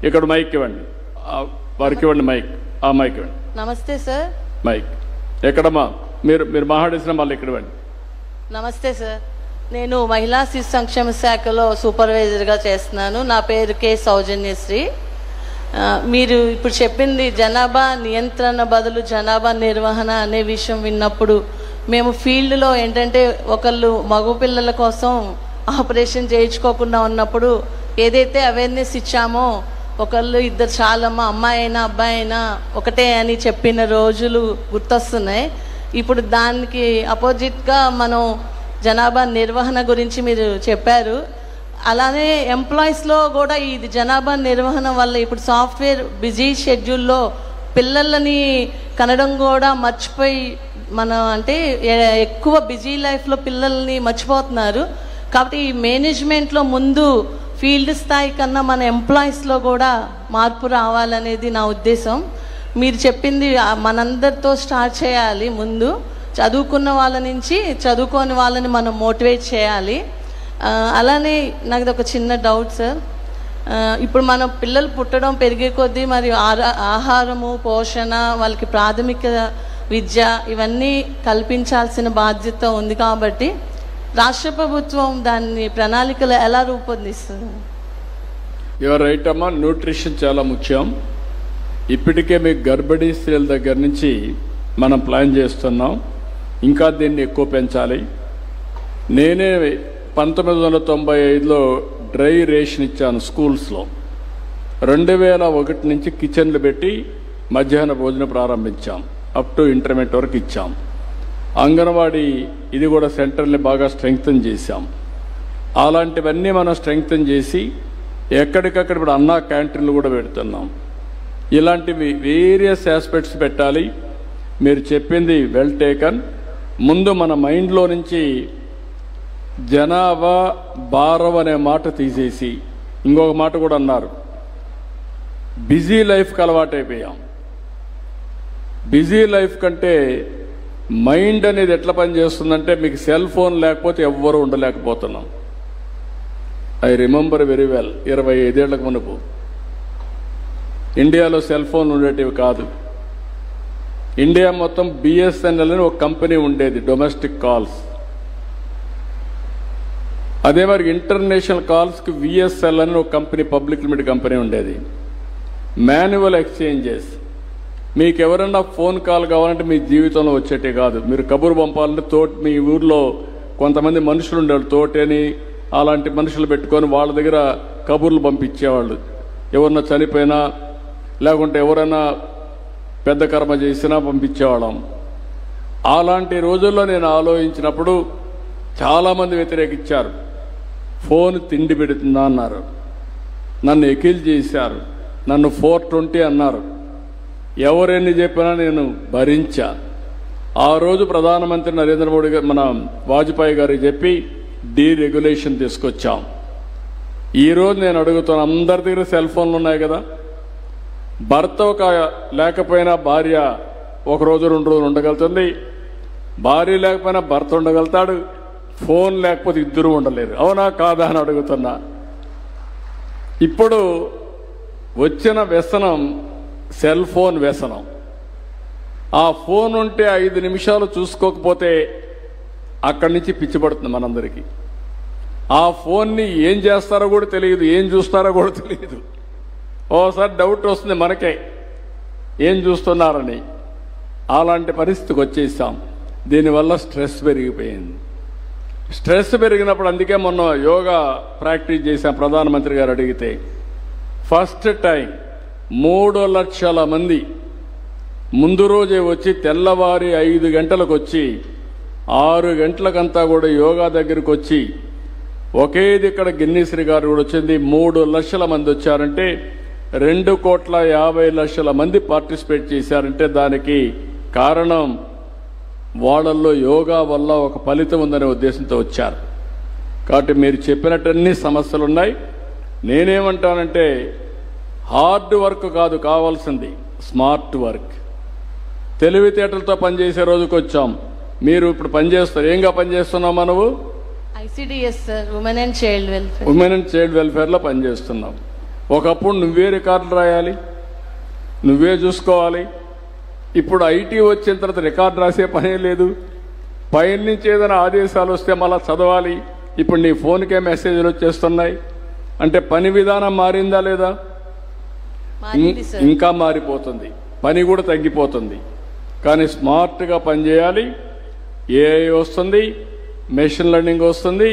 ఇక్కడ మైక్ ఇవ్వండి, వారికి ఇవ్వండి మైక్. ఆ మైక్ ఇవ్వండి. నమస్తే సార్. మైక్ ఎక్కడమ్మా? మీరు మాట్లాడేసిన మళ్ళీ ఇక్కడ ఇవ్వండి. నమస్తే సార్, నేను మహిళా శిశు సంక్షేమ శాఖలో సూపర్వైజర్గా చేస్తున్నాను. నా పేరు కె సౌజన్యశ్రీ. మీరు ఇప్పుడు చెప్పింది జనాభా నియంత్రణ బదులు జనాభా నిర్వహణ అనే విషయం విన్నప్పుడు మేము ఫీల్డ్లో ఏంటంటే ఒకళ్ళు మగపిల్లల కోసం ఆపరేషన్ చేయించుకోకుండా ఉన్నప్పుడు ఏదైతే అవేర్నెస్ ఇచ్చామో ఒకళ్ళు ఇద్దరు చాలమ్మా, అమ్మాయి అయినా అబ్బాయి అయినా ఒకటే అని చెప్పిన రోజులు గుర్తొస్తున్నాయి. ఇప్పుడు దానికి అపోజిట్గా మనం జనాభా నిర్వహణ గురించి మీరు చెప్పారు. అలానే ఎంప్లాయీస్లో కూడా ఇది జనాభా నిర్వహణ వల్ల ఇప్పుడు సాఫ్ట్వేర్ బిజీ షెడ్యూల్లో పిల్లలని కనడం కూడా మర్చిపోయి అంటే ఎక్కువ బిజీ లైఫ్లో పిల్లల్ని మర్చిపోతున్నారు. కాబట్టి ఈ మేనేజ్మెంట్లో ముందు ఫీల్డ్ స్థాయి కన్నా మన ఎంప్లాయీస్లో కూడా మార్పు రావాలనేది నా ఉద్దేశం. మీరు చెప్పింది మనందరితో స్టార్ట్ చేయాలి. ముందు చదువుకున్న వాళ్ళ నుంచి చదువుకోని వాళ్ళని మనం మోటివేట్ చేయాలి. అలానే నాకు ఒక చిన్న డౌట్ సార్. ఇప్పుడు మనం పిల్లలు పుట్టడం పెరిగే కొద్దీ మరి ఆహారము, పోషణ, వాళ్ళకి ప్రాథమిక విద్య ఇవన్నీ కల్పించాల్సిన బాధ్యత ఉంది. కాబట్టి రాష్ట్ర ప్రభుత్వం దాన్ని ప్రణాళికలు ఎలా రూపొందిస్తుంది? యువర్ రైట్ అమ్మా, న్యూట్రిషన్ చాలా ముఖ్యం. ఇప్పటికే మీకు గర్భిణీ స్త్రీల దగ్గర నుంచి మనం ప్లాన్ చేస్తున్నాం, ఇంకా దీన్ని ఎక్కువ పెంచాలి. నేనే 1995లో డ్రై రేషన్ ఇచ్చాను స్కూల్స్లో. 2001 నుంచి కిచెన్లు పెట్టి మధ్యాహ్న భోజనం ప్రారంభించాం, అప్ టు ఇంటర్మీడియట్ వరకు ఇచ్చాం. అంగన్వాడీ ఇది కూడా సెంటర్ని బాగా స్ట్రెంగ్తన్ చేశాం. అలాంటివన్నీ మనం స్ట్రెంగ్తన్ చేసి ఎక్కడికక్కడ ఇప్పుడు అన్నా క్యాంటీన్లు కూడా పెడుతున్నాం. ఇలాంటివి వేరియస్ ఆస్పెక్ట్స్ పెట్టాలి. మీరు చెప్పింది వెల్ టేకన్. ముందు మన మైండ్లో నుంచి జనాభా భారం అనే మాట తీసేసి ఇంకొక మాట కూడా అన్నారు, బిజీ లైఫ్కి అలవాటైపోయాం. బిజీ లైఫ్ కంటే మైండ్ అనేది ఎట్లా పనిచేస్తుందంటే మీకు సెల్ ఫోన్ లేకపోతే ఎవ్వరూ ఉండలేకపోతున్నాం. ఐ రిమెంబర్ వెరీ వెల్, 25 ఏళ్లకు మునుపు ఇండియాలో సెల్ ఫోన్ ఉండేటివి కాదు. ఇండియా మొత్తం బిఎస్ఎన్ఎల్ అని ఒక కంపెనీ ఉండేది, డొమెస్టిక్ కాల్స్. అదే మరి ఇంటర్నేషనల్ కాల్స్కి విఎస్ఎల్ అని ఒక కంపెనీ, పబ్లిక్ లిమిటెడ్ కంపెనీ ఉండేది. Manual exchanges. మీకు ఎవరన్నా ఫోన్ కాల్ కావాలంటే మీ జీవితంలో వచ్చేటే కాదు. మీరు కబురు పంపాలంటే మీ ఊర్లో కొంతమంది మనుషులు ఉండేవాళ్ళు, తోటని అలాంటి మనుషులు పెట్టుకొని వాళ్ళ దగ్గర కబుర్లు పంపించేవాళ్ళు. ఎవరన్నా చనిపోయినా లేకుంటే ఎవరైనా పెద్ద కర్మ చేసినా పంపించేవాళ్ళం. అలాంటి రోజుల్లో నేను ఆలోచించినప్పుడు చాలామంది వ్యతిరేకించారు. ఫోన్ తిండి పెడుతుందా అన్నారు, నన్ను ఎకిల్ చేశారు, నన్ను 420 అన్నారు. ఎవరెన్ని చెప్పినా నేను భరించా. ఆ రోజు ప్రధానమంత్రి నరేంద్ర మోడీ గారు, మన వాజ్పేయి గారికి చెప్పి డీరెగ్యులేషన్ తీసుకొచ్చాం. ఈరోజు నేను అడుగుతాను, అందరి దగ్గర సెల్ ఫోన్లు ఉన్నాయి కదా. భర్త లేకపోయినా భార్య ఒక రోజు 2 రోజులు ఉండగలుగుతుంది, భార్య లేకపోయినా భర్త ఉండగలుగుతాడు, ఫోన్ లేకపోతే ఇద్దరు ఉండలేరు. అవునా కాదా అని అడుగుతున్నా. ఇప్పుడు వచ్చిన వ్యసనం సెల్ ఫోన్ వ్యసనం. ఆ ఫోన్ ఉంటే 5 నిమిషాలు చూసుకోకపోతే అక్కడి నుంచి పిచ్చి పడుతుంది మనందరికీ. ఆ ఫోన్ని ఏం చేస్తారో కూడా తెలియదు, ఏం చూస్తారో కూడా తెలియదు. ఓసారి డౌట్ వస్తుంది మనకే, ఏం చూస్తున్నారని. అలాంటి పరిస్థితికి వచ్చేసాం. దీనివల్ల స్ట్రెస్ పెరిగిపోయింది. స్ట్రెస్ పెరిగినప్పుడు అందుకే మొన్న యోగా ప్రాక్టీస్ చేశాం. ప్రధానమంత్రి గారు అడిగితే ఫస్ట్ టైం 3 లక్షల మంది ముందు రోజే వచ్చి తెల్లవారి 5 గంటలకు వచ్చి 6 గంటలకంతా కూడా యోగా దగ్గరికి వచ్చి ఒకేది ఇక్కడ గిన్నీస్ రికార్డు కూడా వచ్చింది. 3 లక్షల మంది వచ్చారంటే 2,50,00,000 మంది పార్టిసిపేట్ చేశారంటే దానికి కారణం వాళ్ళల్లో యోగా వల్ల ఒక ఫలితం ఉందనే ఉద్దేశంతో వచ్చారు. కాబట్టి మీరు చెప్పినట్టు అన్ని సమస్యలు ఉన్నాయి. నేనేమంటానంటే హార్డ్ వర్క్ కాదు కావాల్సింది, స్మార్ట్ వర్క్. తెలివితేటలతో పనిచేసే రోజుకి వచ్చాం. మీరు ఇప్పుడు పనిచేస్తారు. ఏంగా పనిచేస్తున్నాం మనము? ICDS sir, women and child welfare. Women and child వెల్ఫేర్లో పనిచేస్తున్నాం. ఒకప్పుడు నువ్వే రికార్డులు రాయాలి, నువ్వే చూసుకోవాలి. ఇప్పుడు ఐటీ వచ్చిన తర్వాత రికార్డు రాసే పనే లేదు. పైన నుంచి ఏదైనా ఆదేశాలు వస్తే మళ్ళీ చదవాలి. ఇప్పుడు నీ ఫోన్కే మెసేజ్లు వచ్చేస్తున్నాయి. అంటే పని విధానం మారిందా లేదా? మారింది సార్. ఇంకా మారిపోతుంది, పని కూడా తగ్గిపోతుంది. కానీ స్మార్ట్గా పనిచేయాలి. ఏఐ వస్తుంది, మెషిన్ లెర్నింగ్ వస్తుంది.